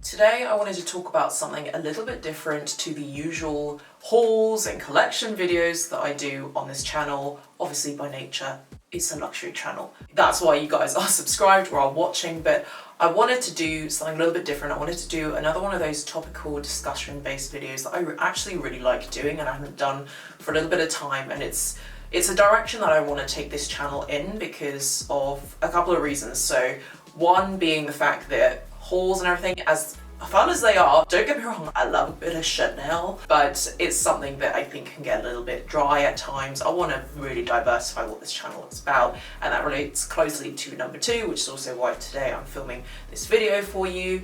Today I wanted to talk about something a little bit different to the usual hauls and collection videos that I do on this channel. Obviously by nature, it's a luxury channel. That's why you guys are subscribed or are watching, but I wanted to do something a little bit different. I wanted to do another one of those topical discussion-based videos that I actually really like doing and I haven't done for a little bit of time, and it's a direction that I want to take this channel in because of a couple of reasons. So one being the fact that hauls and everything, as fun as they are, don't get me wrong, I love a bit of Chanel, but it's something that I think can get a little bit dry at times. I want to really diversify what this channel is about, and that relates closely to number two, which is also why today I'm filming this video for you,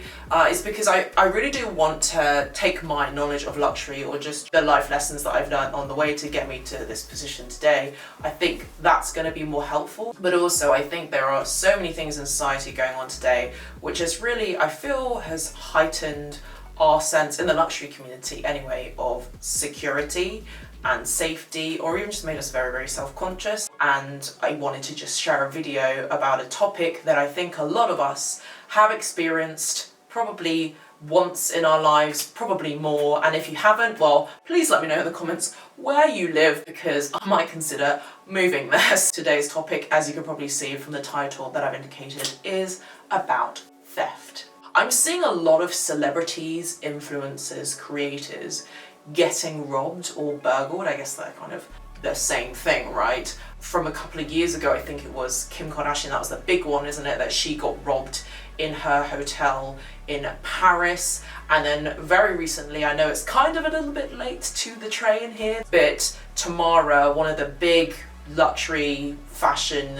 is because I really do want to take my knowledge of luxury, or just the life lessons that I've learned on the way to get me to this position today. I think that's going to be more helpful, but also I think there are so many things in society going on today which has really, I feel, has heightened our sense, in the luxury community anyway, of security and safety, or even just made us very, very self-conscious. And I wanted to just share a video about a topic that I think a lot of us have experienced probably once in our lives, probably more. And if you haven't, well, please let me know in the comments where you live, because I might consider moving there. Today's topic, as you can probably see from the title that I've indicated, is about theft. I'm seeing a lot of celebrities, influencers, creators getting robbed or burgled. I guess they're kind of the same thing, right? From a couple of years ago, I think it was Kim Kardashian, that was the big one, isn't it? That she got robbed in her hotel in Paris. And then very recently, I know it's kind of a little bit late to the train here, but Tamara, one of the big luxury fashion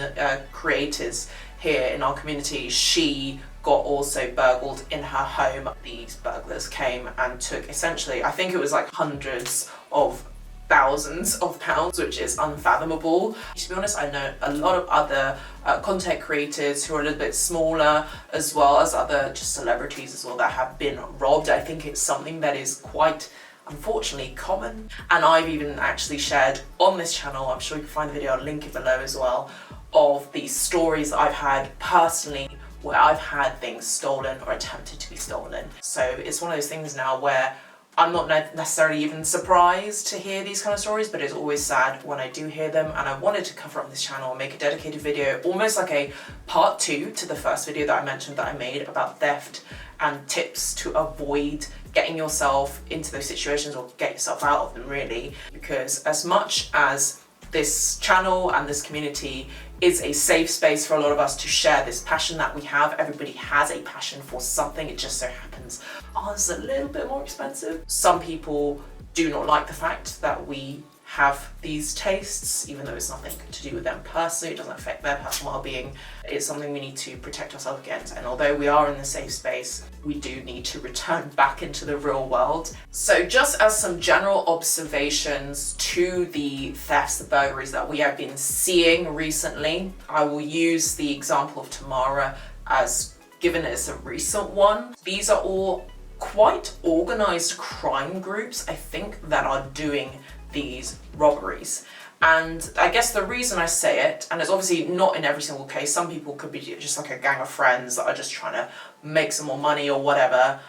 creators here in our community, she got also burgled in her home. These burglars came and took essentially, I think it was like hundreds of thousands of pounds, which is unfathomable. To be honest, I know a lot of other content creators who are a little bit smaller, as well as other just celebrities as well, that have been robbed. I think it's something that is quite, unfortunately, common. And I've even actually shared on this channel, I'm sure you can find the video, I'll link it below as well, of these stories that I've had personally where I've had things stolen or attempted to be stolen. So it's one of those things now where I'm not necessarily even surprised to hear these kind of stories, but it's always sad when I do hear them. And I wanted to cover up this channel and make a dedicated video, almost like a part two to the first video that I mentioned that I made about theft and tips to avoid getting yourself into those situations or get yourself out of them, really. Because as much as this channel and this community is a safe space for a lot of us to share this passion that we have. Everybody has a passion for something, it just so happens ours is a little bit more expensive. Some people do not like the fact that we have these tastes, even though it's nothing to do with them personally, it doesn't affect their personal well-being. It's something we need to protect ourselves against, and although we are in the safe space, we do need to return back into the real world. So just as some general observations to the thefts, the burglaries that we have been seeing recently, I will use the example of Tamara as, given it's a recent one. These are all quite organized crime groups, I think, that are doing these robberies. And I guess the reason I say it, and it's obviously not in every single case, some people could be just like a gang of friends that are just trying to make some more money or whatever,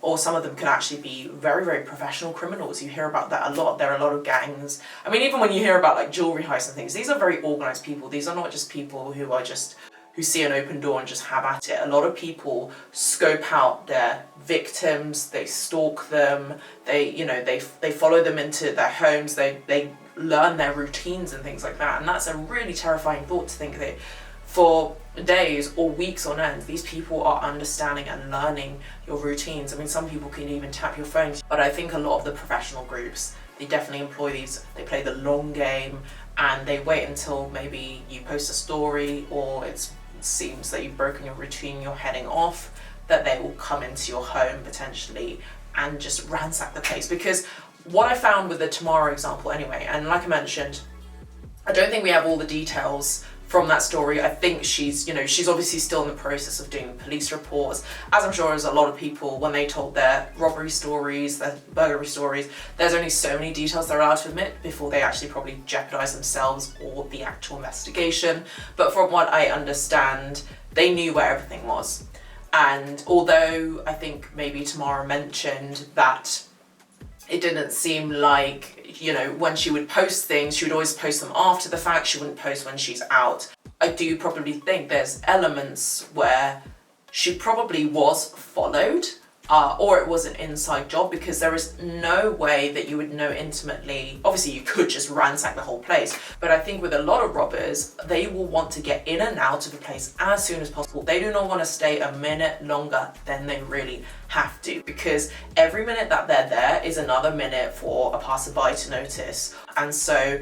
or some of them can actually be very, very professional criminals. You hear about that a lot. There are a lot of gangs. I mean, even when you hear about like jewelry heists and things, these are very organized people. These are not just people who are just who see an open door and just have at it. A lot of people scope out their victims, they stalk them, they follow them into their homes, they learn their routines and things like that. And that's a really terrifying thought, to think that for days or weeks on end, these people are understanding and learning your routines. I mean, some people can even tap your phones, but I think a lot of the professional groups, they definitely employ these, they play the long game, and they wait until maybe you post a story or it seems that you've broken your routine, you're heading off, that they will come into your home potentially and just ransack the place. Because what I found with the Tamara example anyway, and like I mentioned, I don't think we have all the details from that story. I think she's obviously still in the process of doing police reports, as I'm sure as a lot of people when they told their robbery stories, their burglary stories. There's only so many details they're allowed to admit before they actually probably jeopardize themselves or the actual investigation. But from what I understand, they knew where everything was. And although I think maybe Tamara mentioned that it didn't seem like, you know, when she would post things, she would always post them after the fact, she wouldn't post when she's out. I do probably think there's elements where she probably was followed, or it was an inside job, because there is no way that you would know intimately. Obviously you could just ransack the whole place, but I think with a lot of robbers, they will want to get in and out of the place as soon as possible. They do not want to stay a minute longer than they really have to, because every minute that they're there is another minute for a passerby to notice. And so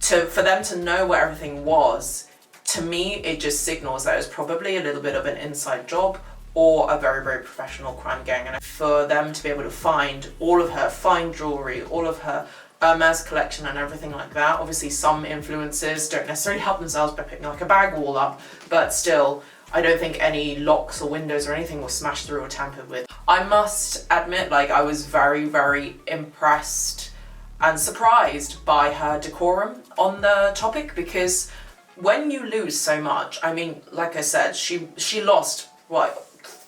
for them to know where everything was, to me, it just signals that it was probably a little bit of an inside job or a very, very professional crime gang. And for them to be able to find all of her fine jewelry, all of her Hermes collection and everything like that. Obviously some influencers don't necessarily help themselves by picking like a bag wall up, but still, I don't think any locks or windows or anything was smashed through or tampered with. I must admit, like, I was very, very impressed and surprised by her decorum on the topic, because when you lose so much, I mean, like I said, she lost, what,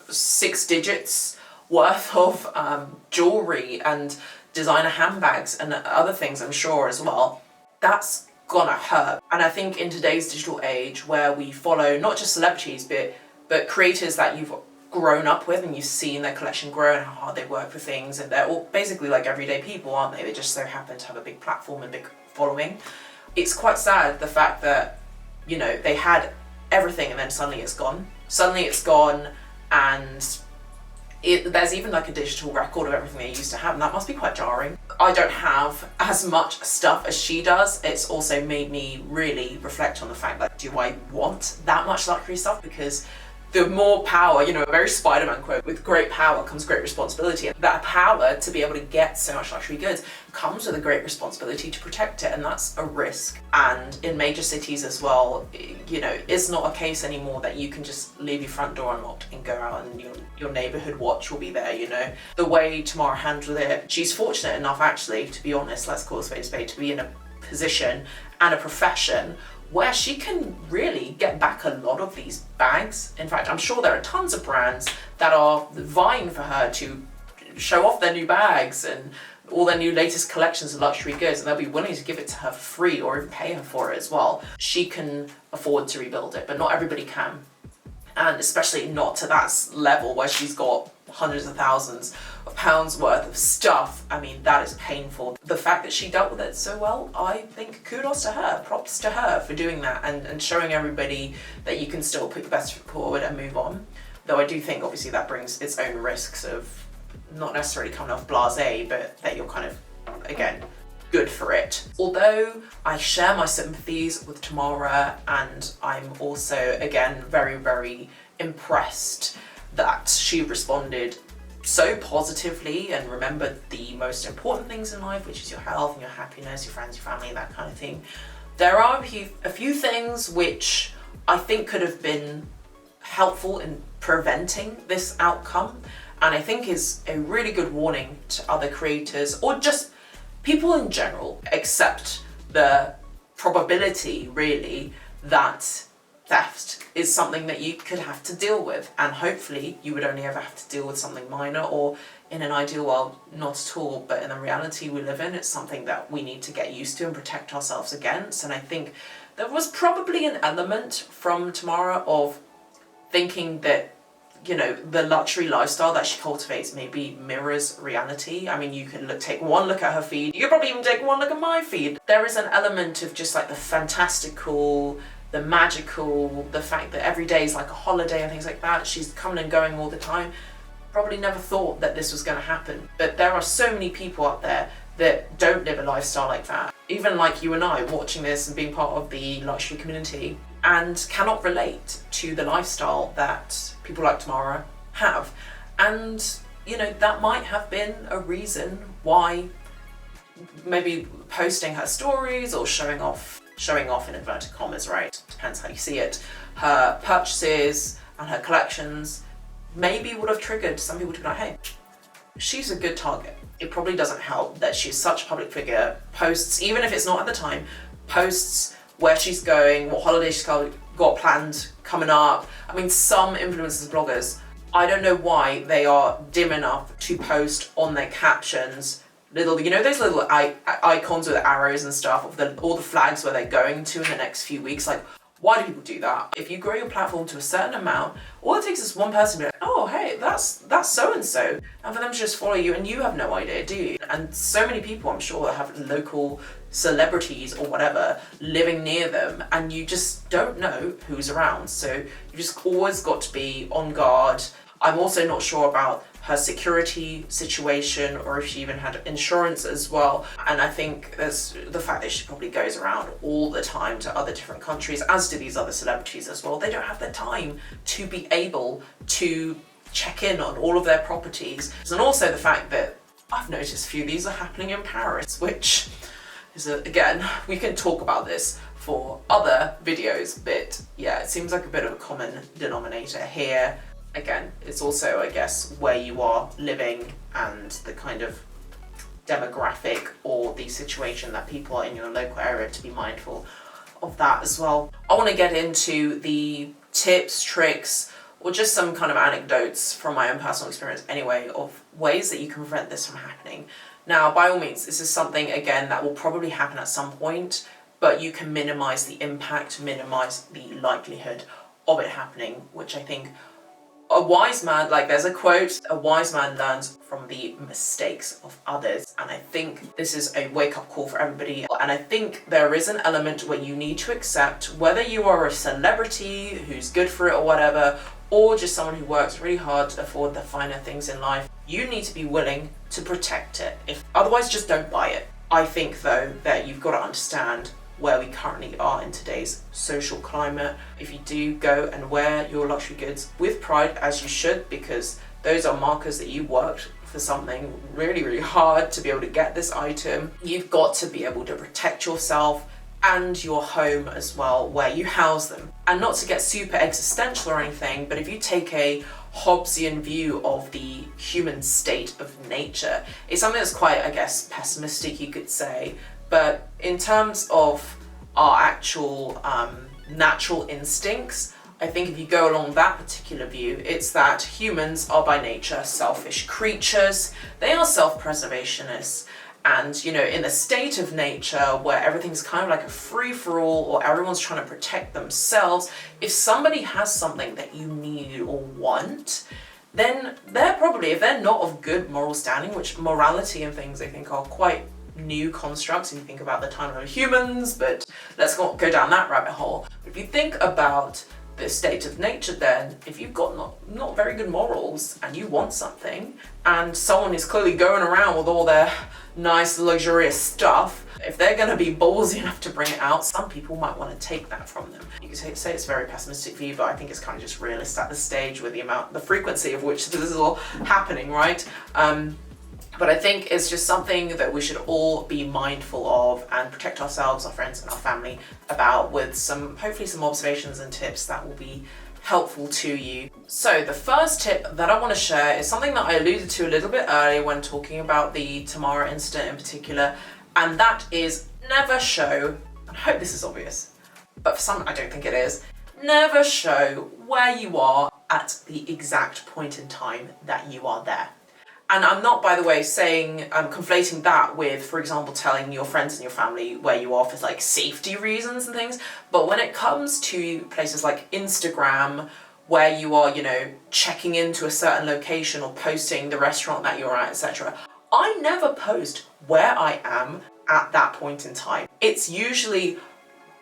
6 digits worth of jewelry and designer handbags and other things, I'm sure, as well. That's gonna hurt. And I think in today's digital age, where we follow not just celebrities but creators that you've grown up with and you've seen their collection grow and how hard they work for things, and they're all basically like everyday people, aren't they? They just so happen to have a big platform and big following. It's quite sad, the fact that, you know, they had everything and then suddenly it's gone. Suddenly it's gone, and there's even like a digital record of everything they used to have, and that must be quite jarring. I don't have as much stuff as she does. It's also made me really reflect on the fact that, do I want that much luxury stuff? Because the more power, you know, a very Spider-Man quote, with great power comes great responsibility. And that power to be able to get so much luxury goods comes with a great responsibility to protect it, and that's a risk. And in major cities as well, you know, it's not a case anymore that you can just leave your front door unlocked and go out and your neighborhood watch will be there, you know. The way Tamara handled it, she's fortunate enough, actually, to be honest, let's call a spade, to be in a position and a profession where she can really get back a lot of these bags. In fact, I'm sure there are tons of brands that are vying for her to show off their new bags and all their new latest collections of luxury goods, and they'll be willing to give it to her for free or even pay her for it as well. She can afford to rebuild it, but not everybody can. And especially not to that level where she's got hundreds of thousands of pounds worth of stuff. I mean, that is painful. The fact that she dealt with it so well, I think kudos to her, props to her for doing that and showing everybody that you can still put your best foot forward and move on. Though I do think obviously that brings its own risks of not necessarily coming off blasé, but that you're kind of, again, good for it. Although I share my sympathies with Tamara, and I'm also, again, very, very impressed that she responded so positively and remembered the most important things in life, which is your health and your happiness, your friends, your family, that kind of thing. There are a few things which I think could have been helpful in preventing this outcome, and I think is a really good warning to other creators or just people in general. Accept the probability, really, that theft is something that you could have to deal with, and hopefully you would only ever have to deal with something minor, or in an ideal world, not at all. But in the reality we live in, it's something that we need to get used to and protect ourselves against. And I think there was probably an element from Tamara of thinking that, you know, the luxury lifestyle that she cultivates maybe mirrors reality. I mean, you can take one look at her feed, you could probably even take one look at my feed. There is an element of just like the fantastical, the magical, the fact that every day is like a holiday and things like that. She's coming and going all the time. Probably never thought that this was going to happen. But there are so many people out there that don't live a lifestyle like that. Even like you and I watching this and being part of the luxury community, and cannot relate to the lifestyle that people like Tamara have. And, you know, that might have been a reason why maybe posting her stories or showing off in inverted commas, right? Depends how you see it. Her purchases and her collections maybe would have triggered some people to be like, hey, she's a good target. It probably doesn't help that she's such a public figure, posts, even if it's not at the time, posts where she's going, what holiday she's got planned coming up. I mean, some influencers, bloggers I don't know why they are dim enough to post on their captions little, you know, those little icons with arrows and stuff of all the flags where they're going to in the next few weeks. Like, why do people do that? If you grow your platform to a certain amount, all it takes is one person to be like, oh, hey, that's so-and-so. And for them to just follow you, and you have no idea, do you? And so many people, I'm sure, that have local celebrities or whatever living near them, and you just don't know who's around. So you just always got to be on guard. I'm also not sure about her security situation, or if she even had insurance as well. And I think there's the fact that she probably goes around all the time to other different countries, as do these other celebrities as well. They don't have the time to be able to check in on all of their properties. And also the fact that I've noticed a few of these are happening in Paris, which is, again, we can talk about this for other videos, but yeah, it seems like a bit of a common denominator here. Again, it's also, I guess, where you are living and the kind of demographic or the situation that people are in your local area, to be mindful of that as well. I want to get into the tips, tricks, or just some kind of anecdotes from my own personal experience anyway, of ways that you can prevent this from happening. Now, by all means, this is something, again, that will probably happen at some point, but you can minimize the impact, minimize the likelihood of it happening, which I think a wise man, like there's a quote, a wise man learns from the mistakes of others. And I think this is a wake-up call for everybody. And I think there is an element where you need to accept, whether you are a celebrity who's good for it or whatever, or just someone who works really hard to afford the finer things in life, you need to be willing to protect it. Otherwise, just don't buy it. I think though that you've got to understand where we currently are in today's social climate. If you do go and wear your luxury goods with pride, as you should, because those are markers that you worked for something really, really hard to be able to get this item, you've got to be able to protect yourself and your home as well, where you house them. And not to get super existential or anything, but if you take a Hobbesian view of the human state of nature, it's something that's quite, I guess, pessimistic, you could say. But in terms of our actual natural instincts, I think if you go along that particular view, it's that humans are by nature selfish creatures. They are self-preservationists. And, you know, in the state of nature where everything's kind of like a free-for-all, or everyone's trying to protect themselves, if somebody has something that you need or want, then they're probably, if they're not of good moral standing, which morality and things I think are quite new constructs if you think about the time of humans, but let's not go down that rabbit hole. But if you think about the state of nature, then if you've got not very good morals and you want something, and someone is clearly going around with all their nice luxurious stuff, if they're going to be ballsy enough to bring it out, some people might want to take that from them. You could say it's a very pessimistic view, but I think it's kind of just realist at the stage with the frequency of which this is all happening, right? But I think it's just something that we should all be mindful of and protect ourselves, our friends, and our family about, with hopefully some observations and tips that will be helpful to you. So the first tip that I want to share is something that I alluded to a little bit earlier when talking about the Tamara incident in particular, and that is never show, and I hope this is obvious, but for some I don't think it is, never show where you are at the exact point in time that you are there. And I'm not, by the way, saying, conflating that with, for example, telling your friends and your family where you are for like safety reasons and things. But when it comes to places like Instagram, where you are, you know, checking into a certain location or posting the restaurant that you're at, etc., I never post where I am at that point in time. It's usually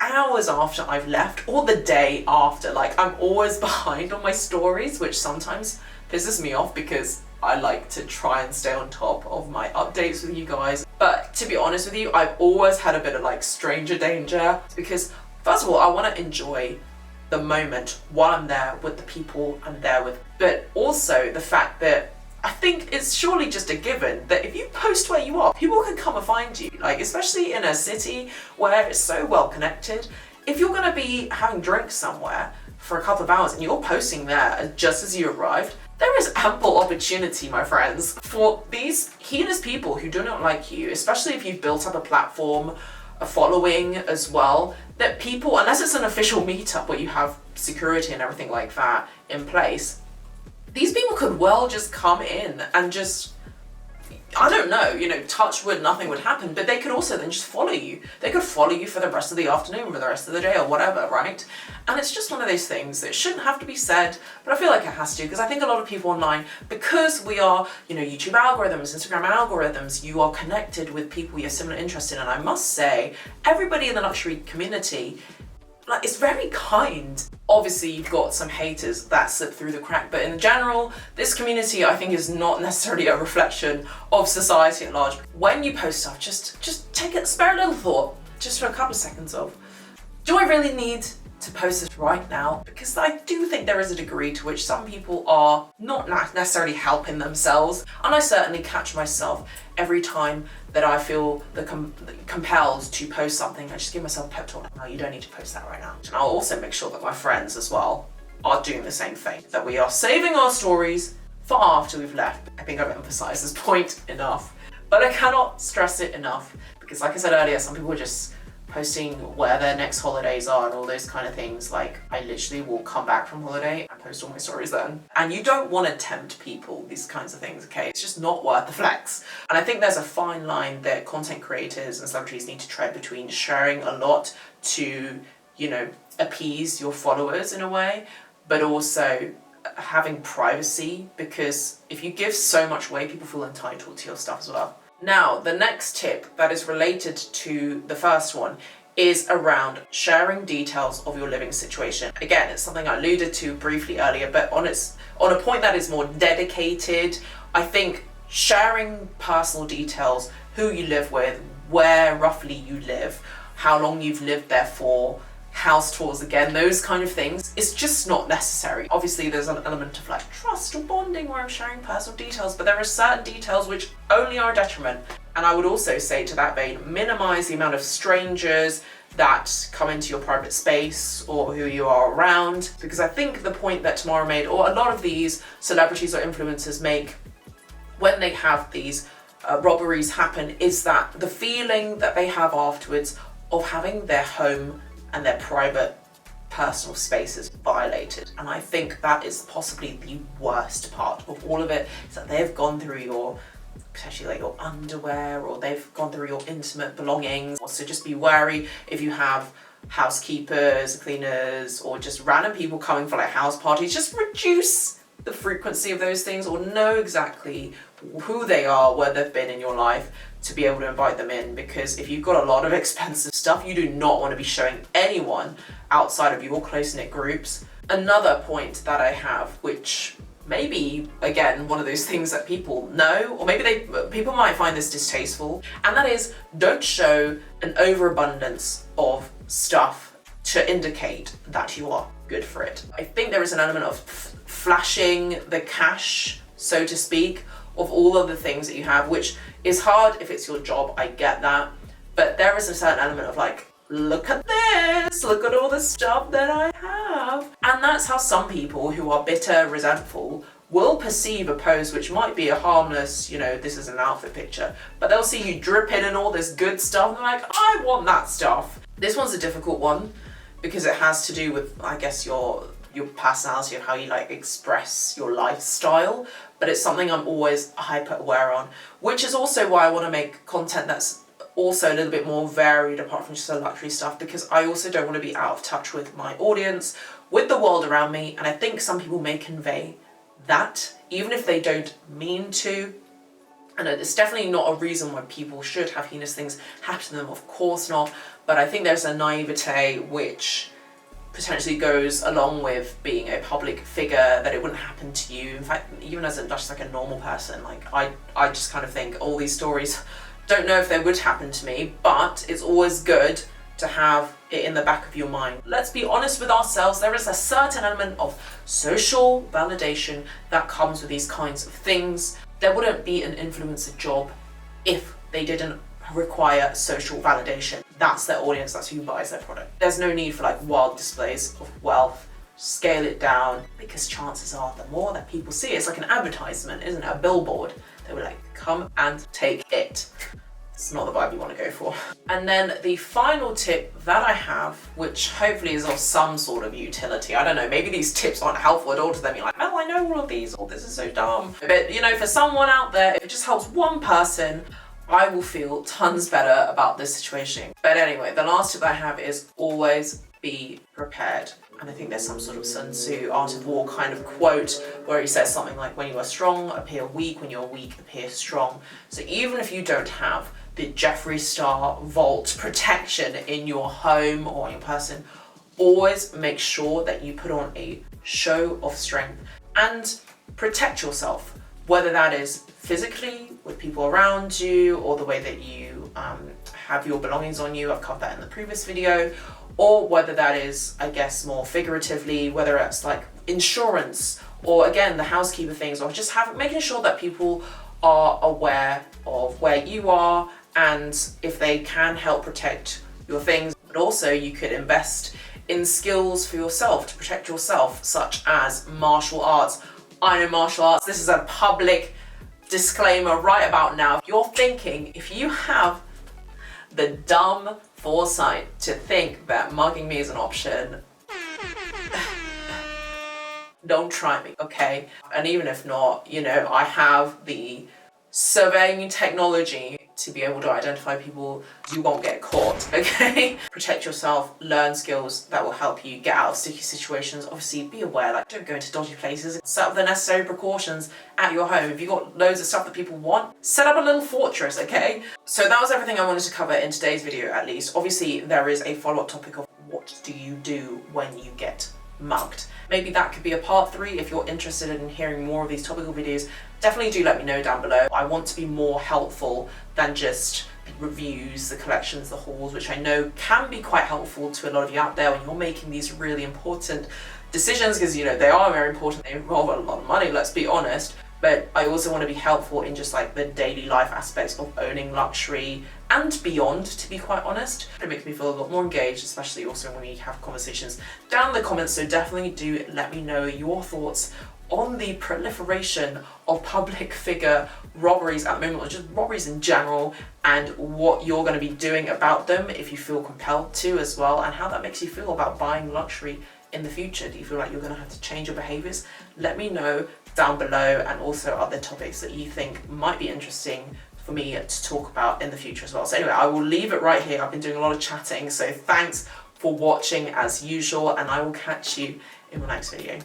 hours after I've left or the day after. Like, I'm always behind on my stories, which sometimes pisses me off because I like to try and stay on top of my updates with you guys. But to be honest with you, I've always had a bit of like stranger danger, because first of all, I want to enjoy the moment while I'm there with the people I'm there with. But also the fact that I think it's surely just a given that if you post where you are, people can come and find you. Like, especially in a city where it's so well connected, if you're going to be having drinks somewhere for a couple of hours and you're posting there just as you arrived, there is ample opportunity, my friends, for these heinous people who do not like you, especially if you've built up a platform, a following as well, that people, unless it's an official meetup where you have security and everything like that in place, these people could well just come in and just, I don't know, you know, touch wood, nothing would happen, but they could also then just follow you. They could follow you for the rest of the afternoon, for the rest of the day, or whatever, right? And it's just one of those things that shouldn't have to be said, but I feel like it has to, because I think a lot of people online, because we are, you know, YouTube algorithms, Instagram algorithms, you are connected with people you're similar interested in, and I must say, everybody in the luxury community, like, it's very kind. Obviously, you've got some haters that slip through the crack, but in general, this community, I think, is not necessarily a reflection of society at large. When you post stuff, just take it, spare a little thought, just for a couple of seconds of, do I really need to post this right now? Because I do think there is a degree to which some people are not necessarily helping themselves, and I certainly catch myself every time that I feel compelled to post something. I just give myself a pep talk. No, you don't need to post that right now. And I'll also make sure that my friends as well are doing the same thing, that we are saving our stories for after we've left. I think I've emphasized this point enough, but I cannot stress it enough, because like I said earlier, some people are just posting where their next holidays are and all those kind of things. Like, I literally will come back from holiday and post all my stories then. And you don't want to tempt people, these kinds of things, okay? It's just not worth the flex. And I think there's a fine line that content creators and celebrities need to tread between sharing a lot to, you know, appease your followers in a way, but also having privacy, because if you give so much away, people feel entitled to your stuff as well. Now, the next tip that is related to the first one is around sharing details of your living situation. Again, it's something I alluded to briefly earlier, but on a point that is more dedicated, I think sharing personal details, who you live with, where roughly you live, how long you've lived there for, house tours, again, those kind of things, it's just not necessary. Obviously, there's an element of like trust or bonding where I'm sharing personal details, but there are certain details which only are a detriment. And I would also say, to that vein, minimize the amount of strangers that come into your private space or who you are around, because I think the point that Tamara made, or a lot of these celebrities or influencers make when they have these robberies happen, is that the feeling that they have afterwards of having their home and their private personal spaces violated. And I think that is possibly the worst part of all of it, is that they've gone through your, potentially like your underwear, or they've gone through your intimate belongings. So just be wary if you have housekeepers, cleaners, or just random people coming for like house parties. Just reduce the frequency of those things, or know exactly who they are, where they've been in your life, to be able to invite them in, because if you've got a lot of expensive stuff, you do not want to be showing anyone outside of your close-knit groups. Another point that I have, which maybe, again, one of those things that people know, or maybe people might find this distasteful, and that is, don't show an overabundance of stuff to indicate that you are good for it. I think there is an element of flashing the cash, so to speak, of all of the things that you have, which is hard if it's your job, I get that, but there is a certain element of like, look at this, look at all the stuff that I have. And that's how some people who are bitter, resentful, will perceive a post which might be a harmless, you know, this is an outfit picture, but they'll see you dripping in all this good stuff and they're like, I want that stuff. This one's a difficult one because it has to do with, I guess, your personality, of how you like express your lifestyle, but it's something I'm always hyper aware on, which is also why I want to make content that's also a little bit more varied apart from just the luxury stuff, because I also don't want to be out of touch with my audience, with the world around me, and I think some people may convey that, even if they don't mean to. And it's definitely not a reason why people should have heinous things happen to them, of course not, but I think there's a naivete which potentially goes along with being a public figure, that it wouldn't happen to you. In fact, even as just like a normal person, like I just kind of think all these stories, don't know if they would happen to me, but it's always good to have it in the back of your mind. Let's be honest with ourselves, there is a certain element of social validation that comes with these kinds of things. There wouldn't be an influencer job if they didn't require social validation. That's their audience, that's who buys their product. There's no need for like wild displays of wealth. Scale it down, because chances are the more that people see, it's like an advertisement, isn't it? A billboard. They were like, come and take it. It's not the vibe you want to go for. And then the final tip that I have, which hopefully is of some sort of utility. I don't know, maybe these tips aren't helpful at all to them. You're like, oh, I know all of these, or this is so dumb. But you know, for someone out there, if it just helps one person, I will feel tons better about this situation. But anyway, the last tip I have is always be prepared. And I think there's some sort of Sun Tzu Art of War kind of quote where he says something like, when you are strong, appear weak, when you're weak, appear strong. So even if you don't have the Jeffree Star vault protection in your home or on your person, always make sure that you put on a show of strength and protect yourself, whether that is physically with people around you or the way that you have your belongings on you. I've covered that in the previous video. Or whether that is, I guess, more figuratively, whether it's like insurance or again, the housekeeper things, or just making sure that people are aware of where you are and if they can help protect your things. But also you could invest in skills for yourself to protect yourself, such as martial arts. I know martial arts. This is a public disclaimer right about now. If you're thinking, if you have the dumb foresight to think that mugging me is an option, don't try me, okay? And even if not, you know, I have the surveying technology to be able to identify people. You won't get caught, okay? Protect yourself, learn skills that will help you get out of sticky situations. Obviously, be aware, like, don't go into dodgy places. Set up the necessary precautions at your home. If you've got loads of stuff that people want, set up a little fortress, okay? So that was everything I wanted to cover in today's video, at least. Obviously, there is a follow-up topic of what do you do when you get mugged. Maybe that could be a part 3 if you're interested in hearing more of these topical videos. Definitely do let me know down below. I want to be more helpful than just reviews, the collections, the hauls, which I know can be quite helpful to a lot of you out there when you're making these really important decisions, because you know they are very important, they involve a lot of money, let's be honest. But I also want to be helpful in just like the daily life aspects of owning luxury and beyond, to be quite honest. It makes me feel a lot more engaged, especially also when we have conversations down in the comments. So definitely do let me know your thoughts on the proliferation of public figure robberies at the moment, or just robberies in general, and what you're going to be doing about them if you feel compelled to as well, and how that makes you feel about buying luxury in the future. Do you feel like you're going to have to change your behaviors? Let me know down below, and also other topics that you think might be interesting for me to talk about in the future as well. So anyway, I will leave it right here. I've been doing a lot of chatting, so thanks for watching as usual, and I will catch you in my next video.